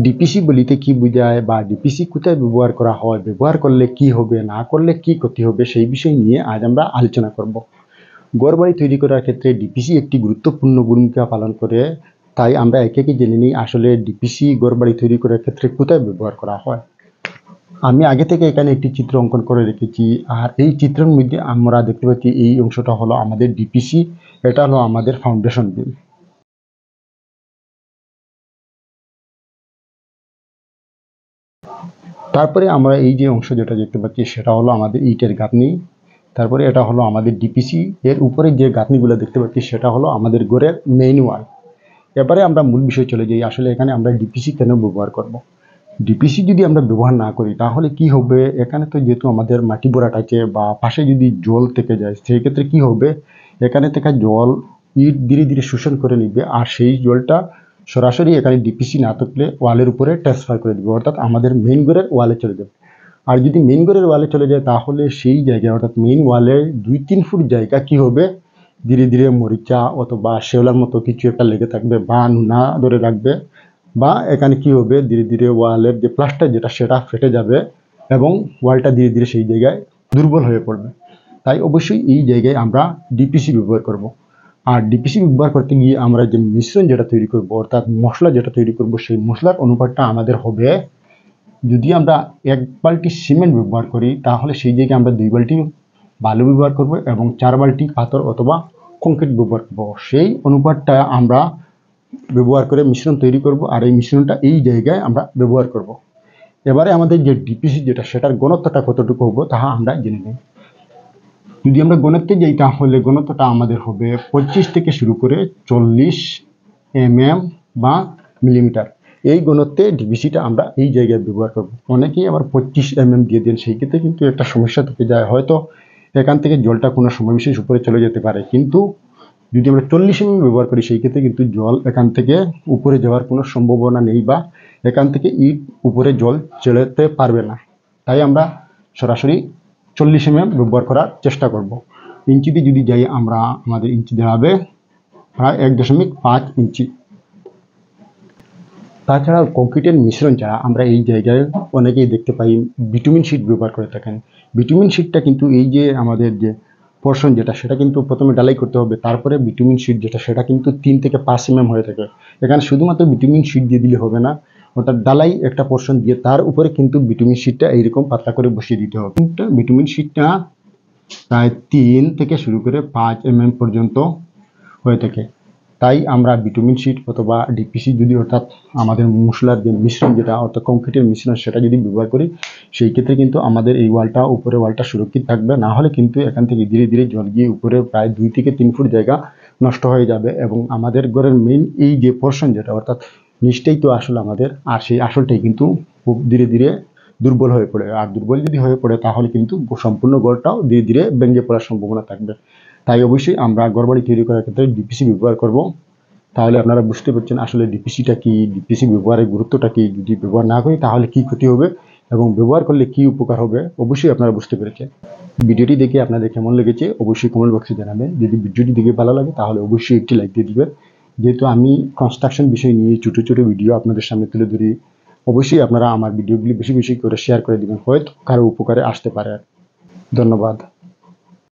DPC বলিতে কি বোঝায় বা ডিপিসি কোথায় ব্যবহার করা হয়, ব্যবহার করলে কি হবে, না করলে কি ক্ষতি হবে, সেই বিষয় নিয়ে আজ আমরা আলোচনা করব। ঘরবাড়ি তৈরি করার ক্ষেত্রে ডিপিসি একটি গুরুত্বপূর্ণ ভূমিকা পালন করে। তাই আমরা একে একে জেনে নিই আসলে ডিপিসি ঘরবাড়ি তৈরি করার ক্ষেত্রে কোথায় ব্যবহার করা হয়। আমি আগে থেকে এখানে একটি চিত্র অঙ্কন করে রেখেছি, আর এই চিত্রের মধ্যে আমরা দেখতে পাচ্ছি এই অংশটা হলো আমাদের ডিপিসি, এটা হলো আমাদের ফাউন্ডেশন বিম। তারপরে আমরা এই যে অংশ যেটা দেখতে পাচ্ছি সেটা হলো আমাদের ইটের গাঁথনি। তারপরে এটা হলো আমাদের ডিপিসি, এর উপরে যে গাঁথনিগুলো দেখতে পাচ্ছি সেটা হলো আমাদের ঘরের মেইন ওয়াল। এবারে আমরা মূল বিষয় চলে যাই, আসলে এখানে আমরা ডিপিসি কেন ব্যবহার করব। ডিপিসি যদি আমরা ব্যবহার না করি তাহলে কি হবে, এখানে তো যেহেতু আমাদের মাটি ভরাট আছে বা পাশে যদি জল থেকে যায় সেই ক্ষেত্রে কি হবে, এখানে থেকে জল ইট ধীরে ধীরে শোষণ করে নিবে, আর সেই জলটা সরাসরি এখানে ডিপিসি না থাকলে ওয়ালের উপরে ট্রান্সফার করে দেবে, অর্থাৎ আমাদের মেইন ঘরের ওয়ালে চলে যাবে। আর যদি মেইন ঘরের ওয়ালে চলে যায় তাহলে সেই জায়গায় অর্থাৎ মেইন ওয়ালে 2-3 ফুট জায়গা কি হবে, ধীরে ধীরে মরিচা অথবা শেওলার মতো কিছু একটা লেগে থাকবে বা নুনা ধরে রাখবে, বা এখানে কি হবে ধীরে ধীরে ওয়ালের যে প্লাস্টার যেটা সেটা ফেটে যাবে এবং ওয়ালটা ধীরে ধীরে সেই জায়গায় দুর্বল হয়ে পড়বে। তাই অবশ্যই এই জায়গায় আমরা ডিপিসি ব্যবহার করব। আর ডিপিসি ব্যবহার করতে গিয়ে আমরা যে মিশ্রণ যেটা তৈরি করব অর্থাৎ মশলা যেটা তৈরি করব সেই মশলার অনুপাতটা আমাদের হবে, যদি আমরা 1 বালতি সিমেন্ট ব্যবহার করি তাহলে সেই জায়গায় আমরা 2 বালতি বালু ব্যবহার করব এবং 4 বালতি পাথর অথবা কংক্রিট ব্যবহার করব। সেই অনুপাতটা আমরা ব্যবহার করে মিশ্রণ তৈরি করব, আর এই মিশ্রণটা এই জায়গায় আমরা ব্যবহার করব। এবারে আমাদের যে ডিপিসি যেটা সেটার ঘনত্বটা কতটুকু হবে তাহা আমরা জেনে নিই। যদি আমরা ঘনত্বে যাই তাহলে ঘনত্বটা আমাদের হবে 25 থেকে শুরু করে 40 mm বা মিলিমিটার। এই ঘনত্বে ডিপিসিটা আমরা এই জায়গায় ব্যবহার করব। অনেকেই আবার 25 mm দিয়ে দেন, সেই ক্ষেত্রে কিন্তু একটা সমস্যা থেকে যায়, হয়তো এখান থেকে জলটা কোনো সময় বিশেষ উপরে চলে যেতে পারে, কিন্তু যদি আমরা 40 mm ব্যবহার করি সেই ক্ষেত্রে কিন্তু জল এখান থেকে উপরে যাওয়ার কোনো সম্ভাবনা নেই, বা এখান থেকে ইট উপরে জল চড়াতে পারবে না। তাই আমরা সরাসরি 40 mm ব্যবহার করার চেষ্টা করব। ইঞ্চিতে যদি যাই আমরা, আমাদের ইঞ্চি দাঁড়াবে প্রায় 1.5 ইঞ্চি। তাছাড়া কংক্রিটের মিশ্রণ ছাড়া আমরা এই জায়গায় অনেকেই দেখতে পাই বিটুমিন শিট ব্যবহার করে থাকেন। বিটুমিন শিটটা কিন্তু এই যে আমাদের যে পোর্শন যেটা সেটা কিন্তু প্রথমে ঢালাই করতে হবে, তারপরে বিটুমিন শিট যেটা সেটা কিন্তু 3 থেকে 5 mm হয়ে থাকে। এখানে শুধুমাত্র বিটুমিন শিট দিয়ে দিলে হবে না, অর্থাৎ ঢালাই একটা পোর্শন দিয়ে তার উপরে কিন্তু বিটুমিন শিটটা এইরকম পাতলা করে বসিয়ে দিতে হবে। বিটুমিন শিটটা প্রায় 3 থেকে শুরু করে 5 mm পর্যন্ত হয়ে থাকে। তাই আমরা বিটুমিন শিট অথবা ডিপিসি যদি অর্থাৎ আমাদের মশলার যে মিশ্রণ যেটা অর্থাৎ কংক্রিটের মিশ্রণ সেটা যদি ব্যবহার করি সেই ক্ষেত্রে কিন্তু আমাদের এই ওয়ালটা উপরে ওয়ালটা সুরক্ষিত থাকবে, না হলে কিন্তু এখান থেকে ধীরে ধীরে জল গিয়ে উপরে প্রায় 2 থেকে 3 ফুট জায়গা নষ্ট হয়ে যাবে এবং আমাদের ঘরের মেইন এই যে পোর্শন যেটা অর্থাৎ নিচটাই তো আসলে আমাদের, আর সেই আসলটাই কিন্তু খুব ধীরে ধীরে দুর্বল হয়ে পড়ে, আর দুর্বল যদি হয়ে পড়ে তাহলে কিন্তু সম্পূর্ণ ঘরটাও ধীরে ধীরে ভেঙে পড়ার সম্ভাবনা থাকবে। তাই অবশ্যই আমরা ঘরবাড়ি তৈরি করার ক্ষেত্রে ডিপিসি ব্যবহার করব। তাহলে আপনারা বুঝতে পারছেন আসলে ডিপিসিটা কি, ডিপিসি ব্যবহারের গুরুত্বটা কি, যদি ব্যবহার না করি তাহলে কি ক্ষতি হবে এবং ব্যবহার করলে কি উপকার হবে অবশ্যই আপনারা বুঝতে পেরেছেন। ভিডিওটি দেখে আপনাদের কেমন লেগেছে অবশ্যই কমেন্ট বক্সে জানাবেন। যদি ভিডিওটি দেখে ভালো লাগে তাহলে অবশ্যই একটি লাইক দিয়ে দিবেন। যেহেতু আমি কনস্ট্রাকশন বিষয় নিয়ে ছোটো ছোটো ভিডিও আপনাদের সামনে তুলে ধরি, অবশ্যই আপনারা আমার ভিডিওগুলি বেশি বেশি করে শেয়ার করে দিবেন, হয়তো কারো উপকারে আসতে পারে। ধন্যবাদ।